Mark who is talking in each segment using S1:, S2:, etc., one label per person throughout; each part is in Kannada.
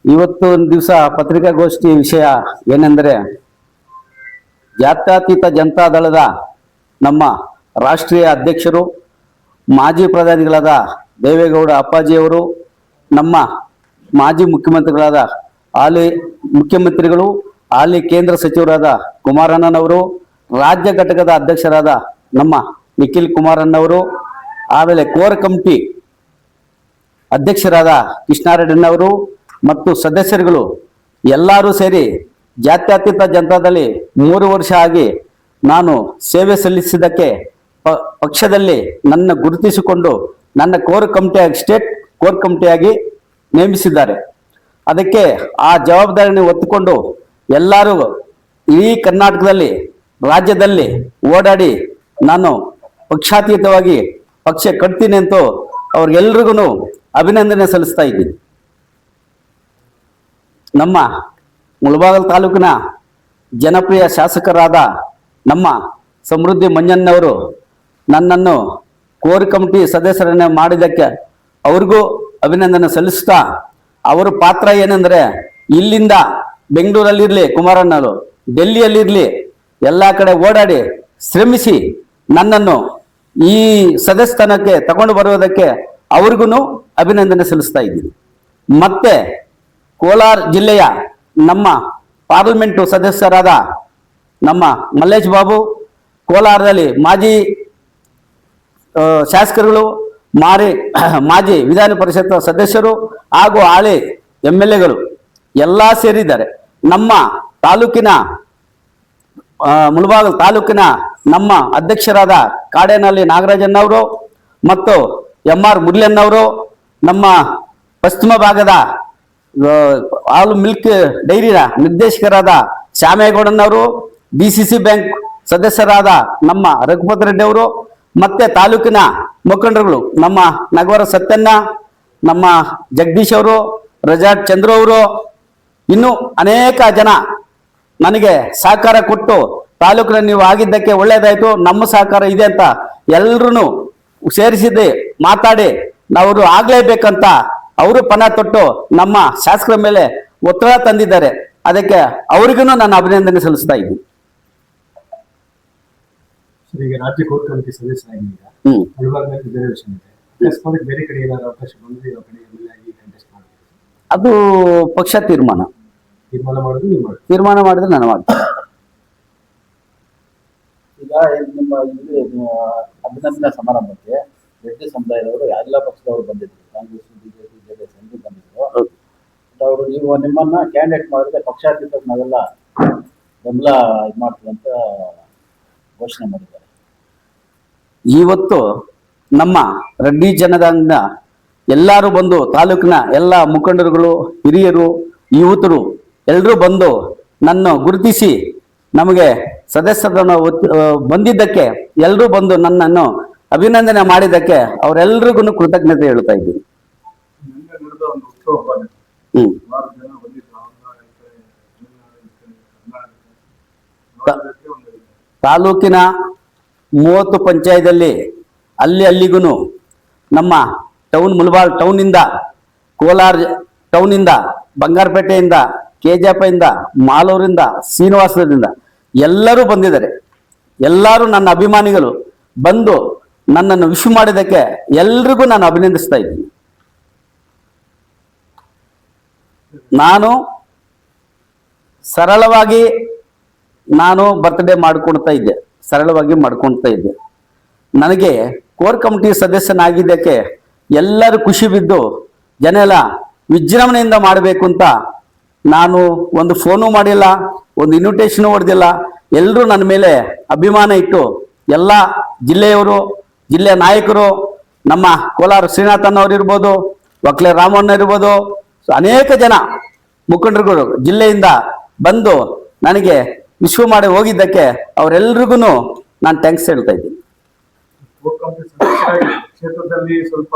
S1: ಇವತ್ತು ಒಂದು ದಿವಸ ಪತ್ರಿಕಾಗೋಷ್ಠಿ ವಿಷಯ ಏನೆಂದರೆ ಜಾತ್ಯತೀತ ಜನತಾದಳದ ನಮ್ಮ ರಾಷ್ಟ್ರೀಯ ಅಧ್ಯಕ್ಷರು ಮಾಜಿ ಪ್ರಧಾನಿಗಳಾದ ದೇವೇಗೌಡ ಅಪ್ಪಾಜಿಯವರು, ನಮ್ಮ ಮಾಜಿ ಮುಖ್ಯಮಂತ್ರಿಗಳಾದ ಹಾಲಿ ಮುಖ್ಯಮಂತ್ರಿಗಳು, ಹಾಲಿ ಕೇಂದ್ರ ಸಚಿವರಾದ ಕುಮಾರಣ್ಣನವರು, ರಾಜ್ಯ ಘಟಕದ ಅಧ್ಯಕ್ಷರಾದ ನಮ್ಮ ನಿಖಿಲ್ ಕುಮಾರಣ್ಣವರು, ಆಮೇಲೆ ಕೋರ್ ಕಮಿಟಿ ಅಧ್ಯಕ್ಷರಾದ ಕೃಷ್ಣಾರೆಡ್ಡಿನವರು ಮತ್ತು ಸದಸ್ಯರುಗಳು ಎಲ್ಲರೂ ಸೇರಿ ಜಾತ್ಯತೀತ ಜನತಾದಲ್ಲಿ 3 ವರ್ಷ ಆಗಿ ನಾನು ಸೇವೆ ಸಲ್ಲಿಸಿದ್ದಕ್ಕೆ ಪಕ್ಷದಲ್ಲಿ ನನ್ನ ಗುರುತಿಸಿಕೊಂಡು ನನ್ನ ಕೋರ್ ಕಮಿಟಿಯಾಗಿ ಸ್ಟೇಟ್ ಕೋರ್ ಕಮಿಟಿಯಾಗಿ ನೇಮಿಸಿದ್ದಾರೆ. ಅದಕ್ಕೆ ಆ ಜವಾಬ್ದಾರಿಯನ್ನು ಹೊತ್ತುಕೊಂಡು ಎಲ್ಲರೂ ಇಡೀ ಕರ್ನಾಟಕದಲ್ಲಿ ರಾಜ್ಯದಲ್ಲಿ ಓಡಾಡಿ ನಾನು ಪಕ್ಷಾತೀತವಾಗಿ ಪಕ್ಷ ಕಟ್ತೀನಿ ಅಂತ ಅವ್ರಿಗೆಲ್ರಿಗೂ ಅಭಿನಂದನೆ ಸಲ್ಲಿಸ್ತಾ ಇದ್ದೀನಿ. ನಮ್ಮ ಮುಳಬಾಗಿಲು ತಾಲೂಕಿನ ಜನಪ್ರಿಯ ಶಾಸಕರಾದ ನಮ್ಮ ಸಮೃದ್ಧಿ ಮಂಜಣ್ಣವರು ನನ್ನನ್ನು ಕೋರ್ ಕಮಿಟಿ ಸದಸ್ಯರನ್ನ ಮಾಡಿದ್ದಕ್ಕೆ ಅವ್ರಿಗೂ ಅಭಿನಂದನೆ ಸಲ್ಲಿಸ್ತಾ, ಅವರ ಪಾತ್ರ ಏನೆಂದರೆ ಇಲ್ಲಿಂದ ಬೆಂಗಳೂರಲ್ಲಿರಲಿ ಕುಮಾರಣ್ಣವರು, ಡೆಲ್ಲಿಯಲ್ಲಿರಲಿ ಎಲ್ಲ ಕಡೆ ಓಡಾಡಿ ಶ್ರಮಿಸಿ ನನ್ನನ್ನು ಈ ಸದಸ್ಯಸ್ಥಾನಕ್ಕೆ ತಗೊಂಡು ಬರುವುದಕ್ಕೆ ಅವ್ರಿಗೂ ಅಭಿನಂದನೆ ಸಲ್ಲಿಸ್ತಾ ಇದ್ದೀನಿ. ಮತ್ತೆ ಕೋಲಾರ ಜಿಲ್ಲೆಯ ನಮ್ಮ ಪಾರ್ಲಿಮೆಂಟು ಸದಸ್ಯರಾದ ನಮ್ಮ ಮಲ್ಲೇಶ್ ಬಾಬು, ಕೋಲಾರದಲ್ಲಿ ಮಾಜಿ ಶಾಸಕರುಗಳು, ಮಾಜಿ ವಿಧಾನ ಪರಿಷತ್ ಸದಸ್ಯರು ಹಾಗೂ ಹಾಲಿ MLAಗಳು ಎಲ್ಲ ಸೇರಿದ್ದಾರೆ. ನಮ್ಮ ತಾಲೂಕಿನ ಮುಳಬಾಗಿಲು ತಾಲೂಕಿನ ನಮ್ಮ ಅಧ್ಯಕ್ಷರಾದ ಕಾಡೇನಹಳ್ಳಿ ನಾಗರಾಜಣ್ಣವರು ಮತ್ತು MR ಮುರಳಿಯಣ್ಣವರು, ನಮ್ಮ ಪಶ್ಚಿಮ ಭಾಗದ ಹಾಲು ಮಿಲ್ಕ್ ಡೈರಿಯ ನಿರ್ದೇಶಕರಾದ ಶ್ಯಾಮೇಗೌಡನವರು, DCC ಬ್ಯಾಂಕ್ ಸದಸ್ಯರಾದ ನಮ್ಮ ರಘುಪತಿ ರೆಡ್ಡಿ ಅವರು, ಮತ್ತೆ ತಾಲೂಕಿನ ಮುಖಂಡರುಗಳು ನಮ್ಮ ನಗವರ ಸತ್ಯಣ್ಣ, ನಮ್ಮ ಜಗದೀಶ್ ಅವರು, ರಜಾಟ್ ಚಂದ್ರು ಅವರು, ಇನ್ನೂ ಅನೇಕ ಜನ ನನಗೆ ಸಹಕಾರ ಕೊಟ್ಟು ತಾಲೂಕಿನ ನೀವು ಆಗಿದ್ದಕ್ಕೆ ಒಳ್ಳೇದಾಯ್ತು, ನಮ್ಮ ಸಹಕಾರ ಇದೆ ಅಂತ ಎಲ್ಲರೂ ಸೇರಿಸಿದ್ದು ಮಾತಾಡಿ ನಾವು ಆಗ್ಲೇಬೇಕಂತ ಅವರು ಪಣ ತೊಟ್ಟು ನಮ್ಮ ಶಾಸಕರ ಮೇಲೆ ಒತ್ತಡ ತಂದಿದ್ದಾರೆ. ಅದಕ್ಕೆ ಅವರಿಗೂ ನಾನು ಅಭಿನಂದನೆ ಸಲ್ಲಿಸ್ತಾ ಇದ್ದೀನಿ.
S2: ಈಗ ರಾಜ್ಯ ಕೋರ್ ಕಮಿಟಿ ಸದಸ್ಯರಾಗಿದ್ದೀರಾ, ಬೇರೆ ಕಡೆ ಏನಾದ್ರು ಅವಕಾಶ ಬಂದ್ರೆ
S1: ಅದು ಪಕ್ಷ ತೀರ್ಮಾನ ಮಾಡಿದ್ರೆ ನಾನು ಮಾಡ್ತೀನಿ.
S3: ಈಗ ನಿಮ್ಮ ಇಲ್ಲಿ ಅಭಿನಂದನಾ ಸಮಾರಂಭಕ್ಕೆ ರೆಡ್ಡಿ ಸಮುದಾಯದವರು ಎಲ್ಲ ಪಕ್ಷದವರು ಬಂದಿದ್ರು, ಕಾಂಗ್ರೆಸ್, ಬಿಜೆಪಿ, JDS ಎಲ್ಲರೂ ಬಂದಿದ್ರು. ಅವರು ನೀವು ನಿಮ್ಮನ್ನ ಕ್ಯಾಂಡಿಡೇಟ್ ಮಾಡಿದ್ರೆ ಪಕ್ಷಾತೀತ ನಾವೆಲ್ಲ ಬೆಂಬಲ ಇದು ಮಾಡ್ತೀವಿ ಅಂತ ಘೋಷಣೆ ಮಾಡಿದ್ದಾರೆ.
S1: ಇವತ್ತು ನಮ್ಮ ರೆಡ್ಡಿ ಜನದಿಂದ ಎಲ್ಲರೂ ಬಂದು ತಾಲೂಕಿನ ಎಲ್ಲ ಮುಖಂಡರುಗಳು, ಹಿರಿಯರು, ಯುವತರು ಎಲ್ಲರೂ ಬಂದು ನನ್ನ ಗುರುತಿಸಿ ನಮಗೆ ಸದಸ್ಯರನ್ನು ಬಂದಿದ್ದಕ್ಕೆ ಎಲ್ಲರೂ ಬಂದು ನನ್ನನ್ನು ಅಭಿನಂದನೆ ಮಾಡಿದ್ದಕ್ಕೆ ಅವರೆಲ್ಲರಿಗೂ ಕೃತಜ್ಞತೆ ಹೇಳ್ತಾ ಇದ್ದೀನಿ. ತಾಲೂಕಿನ 30 ಪಂಚಾಯತಲ್ಲಿ ಅಲ್ಲಿಗೂ ನಮ್ಮ ಟೌನ್ ಮುಳಬಾಗಿಲು ಟೌನಿಂದ, ಕೋಲಾರ ಟೌನಿಂದ, ಬಂಗಾರಪೇಟೆಯಿಂದ, ಕೆಜಾಪದಿಂದ, ಮಾಲೂರಿಂದ, ಶ್ರೀನಿವಾಸದಿಂದ ಎಲ್ಲರೂ ಬಂದಿದ್ದಾರೆ. ಎಲ್ಲರೂ ನನ್ನ ಅಭಿಮಾನಿಗಳು ಬಂದು ನನ್ನನ್ನು ವಿಶ್ ಮಾಡಿದ್ದಕ್ಕೆ ಎಲ್ರಿಗೂ ನಾನು ಅಭಿನಂದಿಸ್ತಾ ಇದ್ದೀನಿ. ನಾನು ಸರಳವಾಗಿ ಬರ್ತ್ಡೇ ಮಾಡ್ಕೊಳ್ತಾ ಇದ್ದೆ. ನನಗೆ ಕೋರ್ ಕಮಿಟಿ ಸದಸ್ಯನಾಗಿದ್ದಕ್ಕೆ ಎಲ್ಲರೂ ಖುಷಿ ಬಿದ್ದು ಜನ ಎಲ್ಲ ವಿಜೃಂಭಣೆಯಿಂದ ಮಾಡಬೇಕು ಅಂತ ನಾನು ಒಂದು ಫೋನು ಮಾಡಿಲ್ಲ, ಒಂದು ಇನ್ವಿಟೇಷನ್ ಹೊಡೆದಿಲ್ಲ. ಎಲ್ಲರೂ ನನ್ನ ಮೇಲೆ ಅಭಿಮಾನ ಇಟ್ಟು ಎಲ್ಲ ಜಿಲ್ಲೆಯವರು, ಜಿಲ್ಲೆಯ ನಾಯಕರು, ನಮ್ಮ ಕೋಲಾರ ಶ್ರೀನಾಥನ್ ಇರ್ಬೋದು, ಒಕ್ಲೆ ರಾಮಣ್ಣ ಇರ್ಬೋದು, ಅನೇಕ ಜನ ಮುಖಂಡರುಗಳು ಜಿಲ್ಲೆಯಿಂದ ಬಂದು ನನಗೆ ವಿಶ್ವ ಮಾಡಿ ಹೋಗಿದ್ದಕ್ಕೆ ಅವರೆಲ್ರಿಗೂ ನಾನು ಥ್ಯಾಂಕ್ಸ್ ಹೇಳ್ತಾ ಇದ್ದೀನಿ.
S2: ಕ್ಷೇತ್ರದಲ್ಲಿ ಸ್ವಲ್ಪ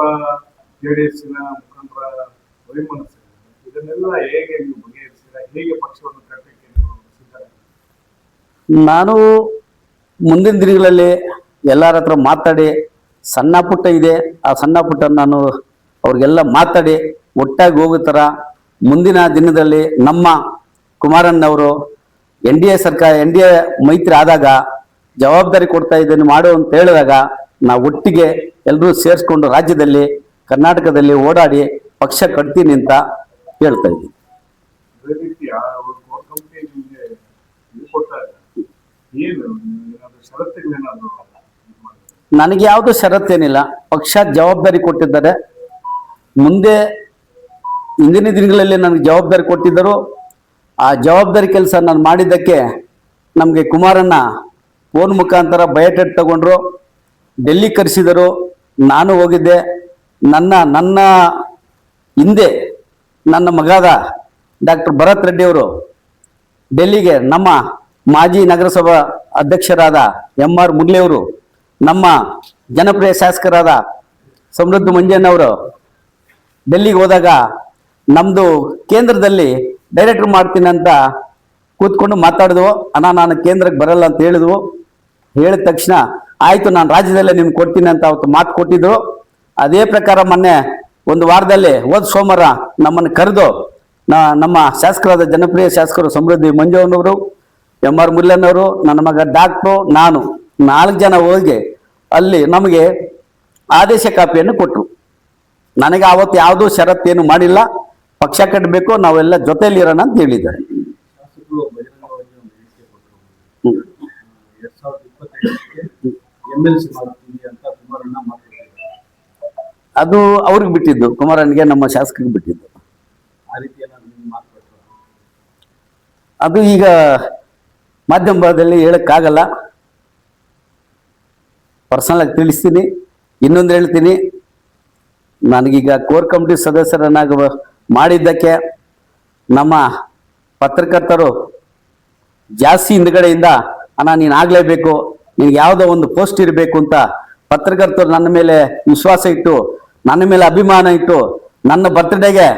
S2: JDSನ ಮುಖಂಡರ ವೈಮನಸ್ಸು ಇದನ್ನೆಲ್ಲ ಹೇಗೆ ನೀವು ಬಗೆಹರಿಸಿದ, ಹೇಗೆ ಪಕ್ಷವನ್ನು ಕಟ್ಟಕ್ಕೆ ಸಿದ್ಧರಾಗಿದ್ದೀರಾ?
S1: ನಾನು ಮುಂದಿನ ದಿನಗಳಲ್ಲಿ ಎಲ್ಲರ ಹತ್ರ ಮಾತಾಡಿ, ಸಣ್ಣ ಪುಟ್ಟ ಇದೆ ಆ ಸಣ್ಣ ಪುಟ್ಟ ನಾನು ಅವ್ರಿಗೆಲ್ಲ ಮಾತಾಡಿ ಒಟ್ಟಾಗಿ ಹೋಗೋ ಥರ ಮುಂದಿನ ದಿನದಲ್ಲಿ ನಮ್ಮ ಕುಮಾರಣ್ಣವರು ಎನ್ ಡಿ ಎ ಮೈತ್ರಿ ಆದಾಗ ಜವಾಬ್ದಾರಿ ಕೊಡ್ತಾ ಇದ್ದೇನೆ ಮಾಡು ಅಂತ ಹೇಳಿದಾಗ ನಾವು ಒಟ್ಟಿಗೆ ಎಲ್ಲರೂ ಸೇರಿಸ್ಕೊಂಡು ರಾಜ್ಯದಲ್ಲಿ ಕರ್ನಾಟಕದಲ್ಲಿ ಓಡಾಡಿ ಪಕ್ಷ ಕಟ್ತೀನಿ ಅಂತ ಹೇಳ್ತಾ ಇದ್ದೀನಿ.
S2: ಅದೇ ರೀತಿ ಆ ಕೋರ್ ಕಮಿಟಿ ನಿಮಗೆ ಇದು ಕೊಟ್ಟಾಗ ಏನು ಏನಾದ್ರು ಷರತ್ತುಗಳೇನಾದ್ರು ಇದು ಮಾಡಿದ್ರೆ?
S1: ನನಗೆ ಯಾವುದು ಷರತ್ತೇನಿಲ್ಲ. ಪಕ್ಷ ಜವಾಬ್ದಾರಿ ಕೊಟ್ಟಿದ್ದಾರೆ. ಮುಂದೆ ಇಂದಿನ ದಿನಗಳಲ್ಲಿ ನನಗೆ ಜವಾಬ್ದಾರಿ ಕೊಟ್ಟಿದ್ದರು. ಆ ಜವಾಬ್ದಾರಿ ಕೆಲಸ ನಾನು ಮಾಡಿದ್ದಕ್ಕೆ ನಮಗೆ ಕುಮಾರಣ್ಣ ಫೋನ್ ಮುಖಾಂತರ ಬಯೋಡೇಟ್ ತಗೊಂಡ್ರು, ಡೆಲ್ಲಿ ಕರೆಸಿದರು. ನಾನು ಹೋಗಿದ್ದೆ. ನನ್ನ ಹಿಂದೆ ನನ್ನ ಮಗಾದ ಡಾಕ್ಟರ್ ಭರತ್ ರೆಡ್ಡಿ ಅವರು ಡೆಲ್ಲಿಗೆ ನಮ್ಮ ಮಾಜಿ ನಗರಸಭಾ ಅಧ್ಯಕ್ಷರಾದ MR ಮುರಳಿಯವರು, ನಮ್ಮ ಜನಪ್ರಿಯ ಶಾಸಕರಾದ ಸಮೃದ್ಧ ಮಂಜಣ್ಣವರು ಡೆಲ್ಲಿಗೆ ಹೋದಾಗ ನಮ್ಮದು ಕೇಂದ್ರದಲ್ಲಿ ಡೈರೆಕ್ಟರ್ ಮಾಡ್ತೀನಿ ಅಂತ ಕೂತ್ಕೊಂಡು ಮಾತಾಡಿದ್ವು. ಅಣ್ಣ ನಾನು ಕೇಂದ್ರಕ್ಕೆ ಬರಲ್ಲ ಅಂತ ಹೇಳಿದ್ವು. ಹೇಳಿದ ತಕ್ಷಣ ಆಯಿತು ನಾನು ರಾಜ್ಯದಲ್ಲೇ ನಿಮ್ಗೆ ಕೊಡ್ತೀನಿ ಅಂತ ಅವತ್ತು ಮಾತು ಕೊಟ್ಟಿದ್ರು. ಅದೇ ಪ್ರಕಾರ ಮೊನ್ನೆ ಒಂದು ವಾರದಲ್ಲಿ ಹೋದ ಸೋಮವಾರ ನಮ್ಮನ್ನು ಕರೆದು ನಮ್ಮ ಶಾಸಕರಾದ ಜನಪ್ರಿಯ ಶಾಸಕರು ಸಮೃದ್ಧಿ ಮಂಜಣ್ಣವರು, MR ಮುರಳಣ್ಣವರು, ನನ್ನ ಮಗ ಡಾಕ್ಟ್ರು, ನಾನು 4 ಜನ ಹೋಗಿ ಅಲ್ಲಿ ನಮಗೆ ಆದೇಶ ಕಾಪಿಯನ್ನು ಕೊಟ್ಟರು. ನನಗೆ ಆವತ್ತು ಯಾವುದೂ ಷರತ್ತೇನು ಮಾಡಿಲ್ಲ. ಪಕ್ಷ ಕಟ್ಟಬೇಕು, ನಾವೆಲ್ಲ ಜೊತೆಯಲ್ಲಿ ಇರೋಣ ಅಂತ ಹೇಳಿದ್ದಾರೆ.
S2: ಶಾಸಕರು ಬಹಿರಂಗವಾಗಿ ಒಂದು ಹೇಳಿಕೆ ಕೊಟ್ಟರು. 2025ಕ್ಕೆ MLC ಮಾಡ್ತೀವಿ ಅಂತ ಕುಮಾರಣ್ಣ ಮಾತಾಡ್ತಿದ್ದಾರೆ.
S1: ಅದು ಅವ್ರಿಗೆ ಬಿಟ್ಟಿದ್ದು, ಕುಮಾರಣ್ಣಗೆ ನಮ್ಮ ಶಾಸಕರಿಗೆ ಬಿಟ್ಟಿದ್ದು.
S2: ಆ ರೀತಿ ಏನಾದ್ರು ನೀವು ಮಾತಾಡ್ತಾರೆ?
S1: ಅದು ಈಗ ಮಾಧ್ಯಮದಲ್ಲಿ ಹೇಳಕ್ಕಾಗಲ್ಲ. ಪರ್ಸನಲ್ ಆಗಿ ತಿಳಿಸ್ತೀನಿ. ಇನ್ನೊಂದು ಹೇಳ್ತೀನಿ, ನನಗೀಗ ಕೋರ್ ಕಮಿಟಿ ಸದಸ್ಯರನ್ನಾಗ ಮಾಡಿದ್ದಕ್ಕೆ ನಮ್ಮ ಪತ್ರಕರ್ತರು ಜಾಸ್ತಿ ಹಿಂದ್ಗಡೆಯಿಂದ ಅಣ್ಣ ನೀನು ಆಗಲೇಬೇಕು, ನಿನ್ಗೆ ಯಾವುದೋ ಒಂದು ಪೋಸ್ಟ್ ಇರಬೇಕು ಅಂತ ಪತ್ರಕರ್ತರು ನನ್ನ ಮೇಲೆ ವಿಶ್ವಾಸ ಇಟ್ಟು, ನನ್ನ ಮೇಲೆ ಅಭಿಮಾನ ಇಟ್ಟು, ನನ್ನ ಬರ್ತ್ಡೇಗೆ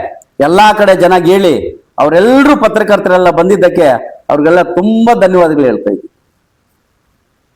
S1: ಎಲ್ಲ ಕಡೆ ಜನ ಹೇಳಿ ಅವರೆಲ್ಲರೂ ಪತ್ರಕರ್ತರೆಲ್ಲ ಬಂದಿದ್ದಕ್ಕೆ ಅವ್ರಿಗೆಲ್ಲ ತುಂಬ ಧನ್ಯವಾದಗಳು ಹೇಳ್ತಾ ಇದ್ದೀನಿ.